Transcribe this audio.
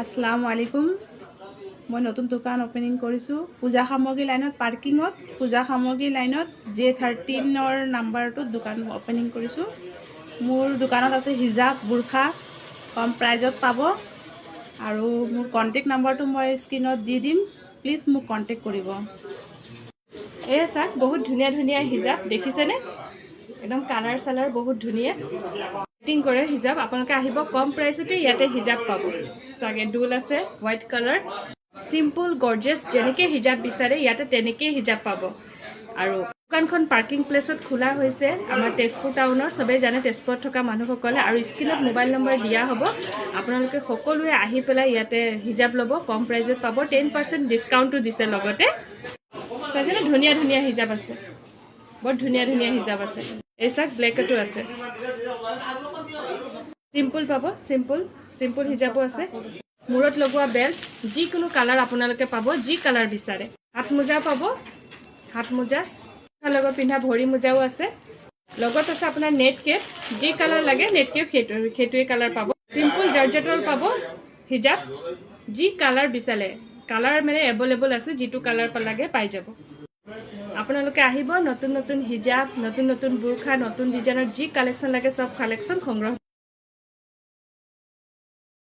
আসসালামু আলাইকুম। মই নতুন দোকান ওপেনিং কৰিছোঁ পূজা সামগ্ৰী লাইনত পাৰ্কিঙত পূজা সামগ্ৰী লাইনত J13 নাম্বাৰটোত দোকান ওপেনিং কৰিছোঁ। মোৰ দোকানত আছে হিজাব বুৰখা কম প্ৰাইজত পাব আৰু মোৰ কণ্টেক্ট নাম্বাৰটো মই স্ক্ৰীনত দি দিম, প্লিজ মোক কণ্টেক্ট কৰিব। এই চাওক বহুত ধুনীয়া ধুনীয়া হিজাব দেখিছেনে, একদম কালাৰ চালাৰ বহুত ধুনীয়া ফিটিং কৰে হিজাব। আপোনালোকে আহিব, কম প্ৰাইচতে ইয়াতে হিজাব পাব। চাগে ডুল আছে হোৱাইট কালাৰ, সিম্পল গৰ্জিয়াছ, যেনেকৈ হিজাব বিচাৰে ইয়াতে তেনেকৈ হিজাব পাব। আৰু দোকানখন পাৰ্কিং প্লেচত খোলা হৈছে আমাৰ তেজপুৰ টাউনৰ, চবেই জানে তেজপুৰত থকা মানুহসকলে। আৰু স্ক্ৰীনত মোবাইল নম্বৰ দিয়া হ'ব, আপোনালোকে সকলোৱে আহি পেলাই ইয়াতে হিজাব ল'ব, কম প্ৰাইজত পাব। 10% ডিছকাউণ্টো দিছে লগতে। তাতে ধুনীয়া ধুনীয়া হিজাব আছে, বৰ ধুনীয়া ধুনীয়া হিজাব আছে। এই চাওক ব্লেকতো আছে, চিম্পল পাব, চিম্পল হিজাবো আছে। মূৰত লগোৱা বেল্ট, যিকোনো কালাৰ আপোনালোকে পাব, যি কালাৰ বিচাৰে। হাত মোজা পাব, হাত মোজা লগত পিন্ধা ভৰি মোজাও আছে। লগত আছে আপোনাৰ নেট কেপ, যি কালাৰ লাগে নেট কেপ সেইটোৱে কালাৰ পাব। চিম্পল জৰ্জেটৰ পাব হিজাব, যি কালাৰ বিচাৰে কালাৰ মানে এভেইলেবল আছে, যিটো কালাৰ লাগে পাই যাব। আপোনালোকে আহিব, নতুন নতুন হিজাব, নতুন নতুন বুৰখা, নতুন ডিজাইনৰ যি কালেকশ্যন লাগে চব কালেকশ্যন সংগ্ৰহ